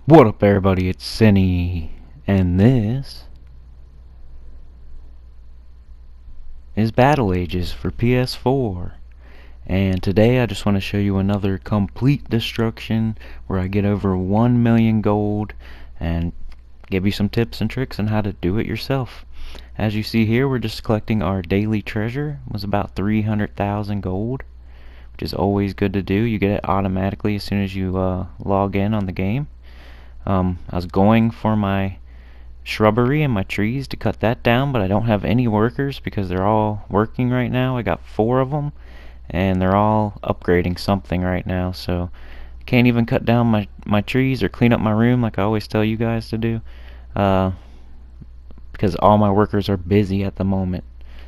What up, everybody? It's Sinny, and this is Battle Ages for PS4. And today I just want to show you another complete destruction where I get over 1 million gold and give you some tips and tricks on how to do it yourself. As you see here, we're just collecting our daily treasure. It was about 300,000 gold, which is always good to do. You get it automatically as soon as you log in on the game. I was going for my shrubbery and my trees to cut that down, but I don't have any workers because they're all working right now. I got 4 of them, and they're all upgrading something right now, so I can't even cut down my trees or clean up my room like I always tell you guys to do, because all my workers are busy at the moment.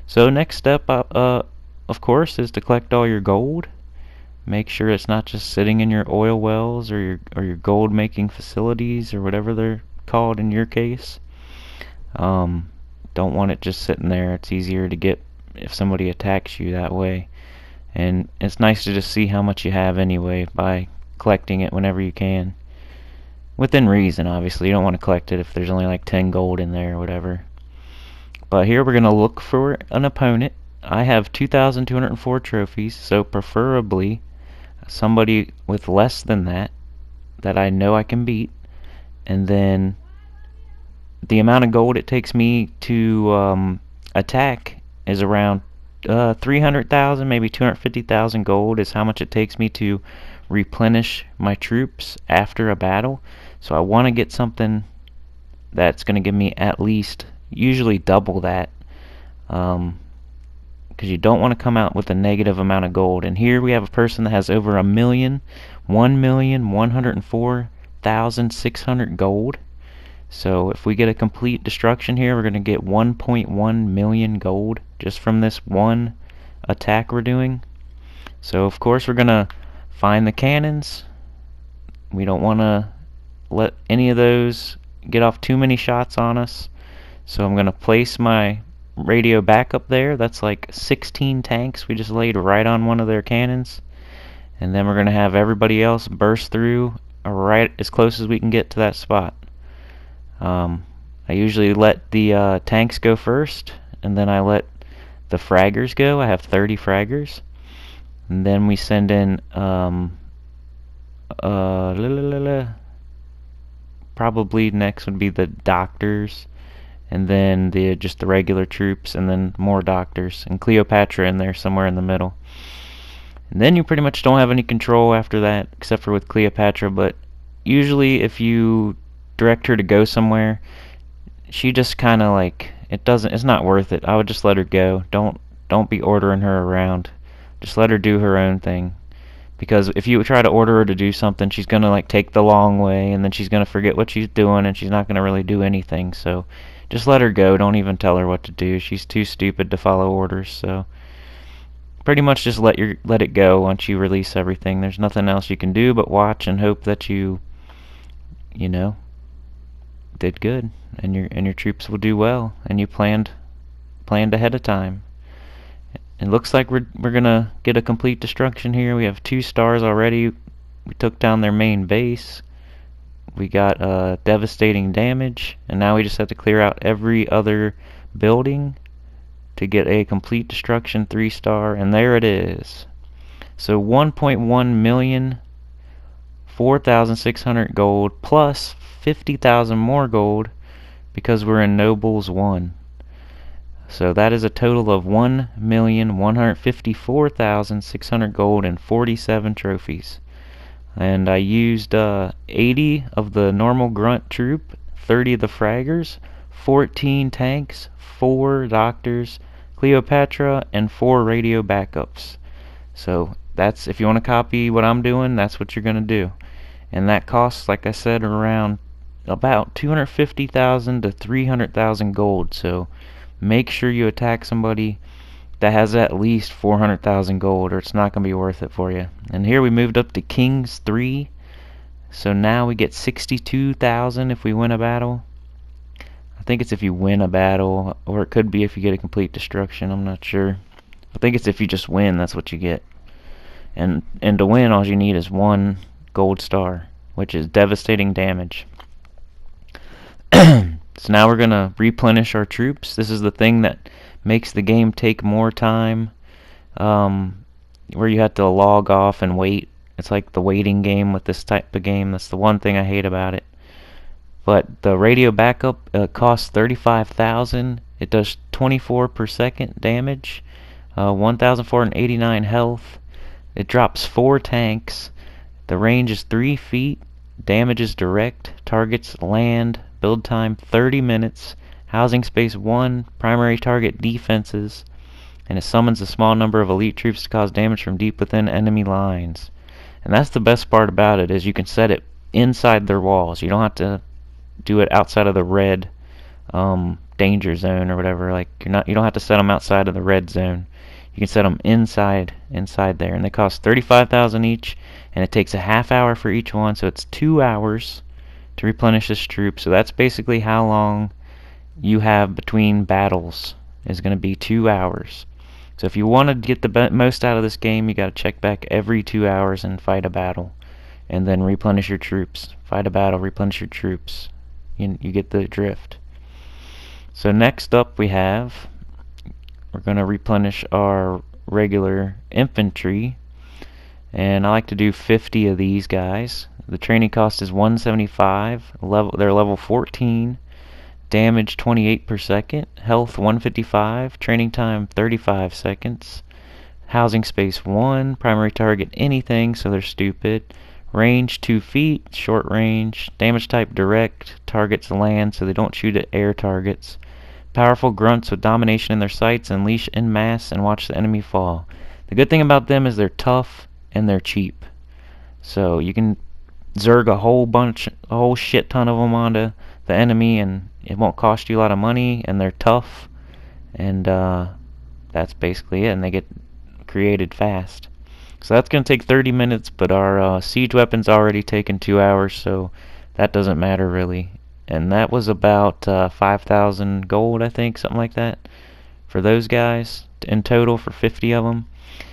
So next step, of course, is to collect all your gold. Make sure it's not just sitting in your oil wells or your gold making facilities or whatever they're called in your case. Don't want it just sitting there. It's easier to get if somebody attacks you that way. And it's nice to just see how much you have anyway by collecting it whenever you can. Within reason, obviously. You don't want to collect it if there's only like 10 gold in there or whatever. But here we're going to look for an opponent. I have 2,204 trophies, so preferably somebody with less than that I know I can beat. And then the amount of gold it takes me to attack is around 300,000, maybe 250,000 gold is how much it takes me to replenish my troops after a battle. So I want to get something that's going to give me at least usually double that, because you don't want to come out with a negative amount of gold. And here we have a person that has over 1,104,600 gold. So if we get a complete destruction here, we're going to get 1.1 million gold just from this one attack we're doing. So of course we're going to find the cannons. We don't want to let any of those get off too many shots on us. So I'm going to place my radio backup there. That's like 16 tanks we just laid right on one of their cannons. And then we're going to have everybody else burst through right as close as we can get to that spot. I usually let the tanks go first, and then I let the fraggers go. I have 30 fraggers. And then we send in probably next would be the doctors, and then just the regular troops, and then more doctors, and Cleopatra in there somewhere in the middle. And then you pretty much don't have any control after that, except for with Cleopatra. But usually if you direct her to go somewhere, she just kind of like, it's not worth it. I would just let her go. Don't be ordering her around. Just let her do her own thing. Because if you try to order her to do something, she's gonna like take the long way, and then she's gonna forget what she's doing, and she's not gonna really do anything. So just let her go. Don't even tell her what to do. She's too stupid to follow orders. So pretty much just let it go once you release everything. There's nothing else you can do but watch and hope that you know, did good, and your troops will do well, and you planned ahead of time. It looks like we're gonna get a complete destruction here. We have 2 stars already. We took down their main base. We got devastating damage, and now we just have to clear out every other building to get a complete destruction 3-star, and there it is. So 1.1 million, 4,600 gold, plus 50,000 more gold because we're in Nobles 1. So that is a total of 1,154,600 gold and 47 trophies. And I used 80 of the normal grunt troop, 30 of the fraggers, 14 tanks, 4 doctors, Cleopatra, and 4 radio backups. So that's, if you want to copy what I'm doing, that's what you're going to do. And that costs, like I said, around about 250,000 to 300,000 gold. So make sure you attack somebody that has at least 400,000 gold, or it's not going to be worth it for you. And here we moved up to Kings 3. So now we get 62,000 if we win a battle. I think it's if you win a battle, or it could be if you get a complete destruction. I'm not sure. I think it's if you just win, that's what you get. And to win, all you need is 1 gold star, which is devastating damage. So now we're going to replenish our troops. This is the thing that makes the game take more time, where you have to log off and wait. It's like the waiting game with this type of game. That's the one thing I hate about it. But the radio backup costs 35,000. It does 24 per second damage, 1,489 health. It drops 4 tanks. The range is 3 feet. Damage is direct. Targets land. Build time 30 minutes. Housing space 1. Primary target defenses. And it summons a small number of elite troops to cause damage from deep within enemy lines. And that's the best part about it, is you can set it inside their walls. You don't have to do it outside of the red danger zone or whatever. Like you don't have to set them outside of the red zone. You can set them inside there, and they cost 35,000 each, and it takes a half hour for each one, so it's 2 hours to replenish this troop. So that's basically how long you have between battles, is going to be 2 hours. So if you want to get the most out of this game, you got to check back every 2 hours and fight a battle, and then replenish your troops. Fight a battle, replenish your troops. You get the drift. So next up we're going to replenish our regular infantry, and I like to do 50 of these guys. The training cost is 175. They're level 14. Damage 28 per second. Health 155. Training time 35 seconds. Housing space 1. Primary target anything, so they're stupid. Range 2 feet. Short range. Damage type direct. Targets land, so they don't shoot at air targets. Powerful grunts with domination in their sights, unleash en masse and watch the enemy fall. The good thing about them is they're tough and they're cheap. So you can zerg a whole shit ton of them onto the enemy, and it won't cost you a lot of money, and they're tough, and that's basically it, and they get created fast. So that's going to take 30 minutes, but our siege weapon's already taken 2 hours, so that doesn't matter really. And that was about 5,000 gold, I think, something like that, for those guys in total for 50 of them.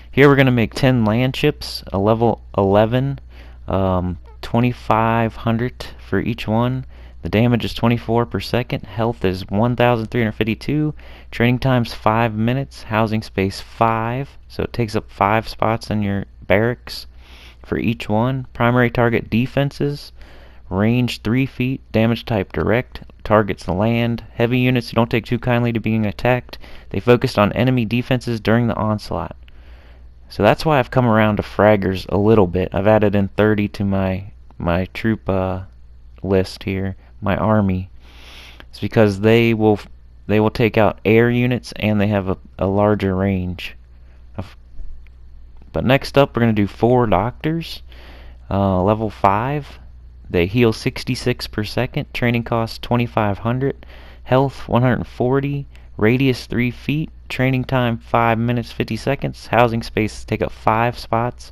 Here we're going to make 10 land ships, a level 11, 2,500 for each one. The damage is 24 per second. Health is 1,352. Training time's 5 minutes. Housing space 5, so it takes up 5 spots in your barracks for each one. Primary target defenses. Range 3 feet, damage type direct, targets land. Heavy units who don't take too kindly to being attacked. They focused on enemy defenses during the onslaught. So that's why I've come around to fraggers a little bit. I've added in 30 to my troop list here, my army. It's because they will take out air units, and they have a larger range. But next up, we're going to do 4 doctors, level 5. They heal 66 per second. Training cost 2,500. Health 140. Radius 3 feet. Training time 5 minutes 50 seconds. Housing space take up 5 spots.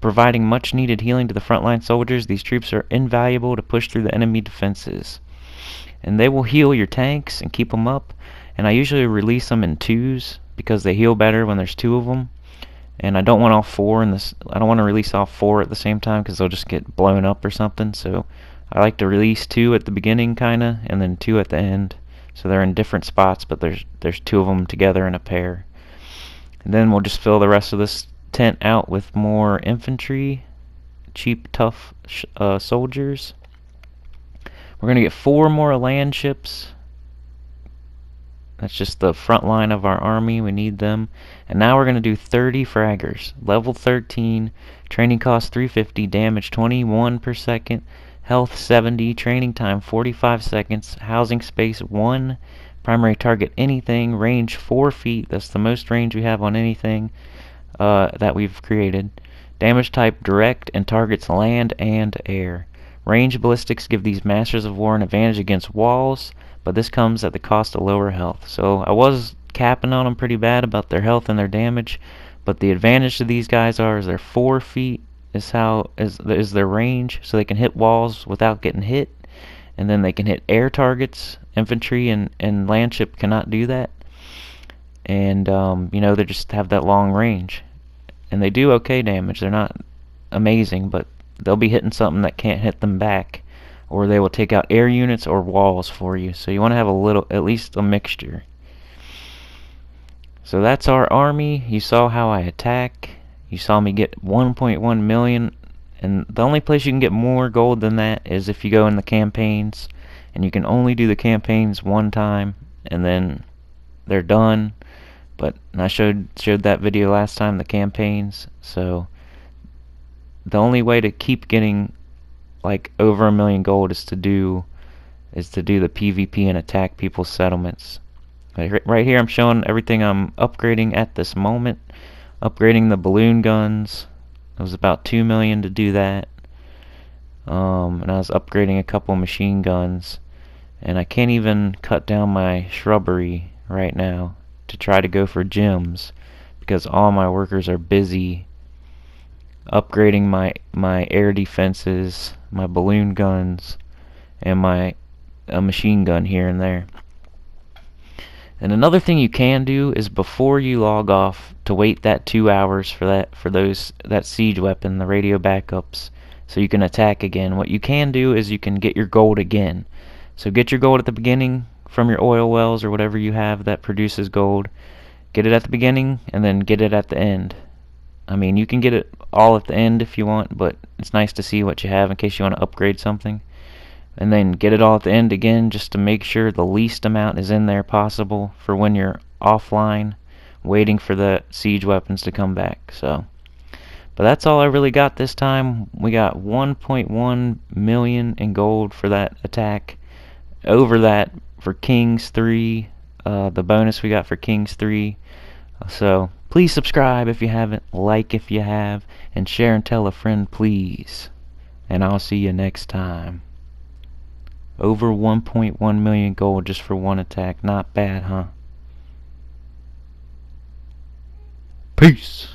Providing much needed healing to the frontline soldiers, these troops are invaluable to push through the enemy defenses. And they will heal your tanks and keep them up. And I usually release them in 2s because they heal better when there's 2 of them. And I don't want all 4 in this. I don't want to release all 4 at the same time because they'll just get blown up or something. So I like to release 2 at the beginning, kinda, and then 2 at the end. So they're in different spots, but there's 2 of them together in a pair. And then we'll just fill the rest of this tent out with more infantry, cheap, tough soldiers. We're gonna get 4 more land ships. That's just the front line of our army. We need them. And now we're going to do 30 fraggers. Level 13. Training cost 350. Damage 21 per second. Health 70. Training time 45 seconds. Housing space 1. Primary target anything. Range 4 feet. That's the most range we have on anything that we've created. Damage type direct and targets land and air. Range ballistics give these Masters of War an advantage against walls, but this comes at the cost of lower health. So I was capping on them pretty bad about their health and their damage, but the advantage to these guys is they're 4 feet is their range, so they can hit walls without getting hit, and then they can hit air targets. Infantry and landship cannot do that, and they just have that long range, and they do okay damage. They're not amazing, but they'll be hitting something that can't hit them back, or they will take out air units or walls for you. So you want to have a little, at least a mixture. So that's our army. You saw how I attack. You saw me get 1.1 million, and the only place you can get more gold than that is if you go in the campaigns, and you can only do the campaigns one time, and then they're done. But I showed that video last time, the campaigns. So the only way to keep getting like over 1 million gold is to do the PvP and attack people's settlements. Right here I'm showing everything I'm upgrading at this moment. Upgrading the balloon guns. It was about 2 million to do that. And I was upgrading a couple machine guns. And I can't even cut down my shrubbery right now to try to go for gems, because all my workers are busy upgrading my air defenses, my balloon guns, and my machine gun here and there. And another thing you can do is, before you log off, to wait that 2 hours for that siege weapon, the radio backups, so you can attack again. What you can do is you can get your gold again. So get your gold at the beginning from your oil wells or whatever you have that produces gold. Get it at the beginning and then get it at the end. I mean, you can get it all at the end if you want, but it's nice to see what you have in case you want to upgrade something. And then get it all at the end again, just to make sure the least amount is in there possible for when you're offline waiting for the siege weapons to come back. So, but that's all I really got this time. We got 1.1 million in gold for that attack. Over that for Kings 3, the bonus we got for Kings 3. So please subscribe if you haven't, like if you have, and share and tell a friend, please. And I'll see you next time. Over 1.1 million gold just for one attack. Not bad, huh? Peace.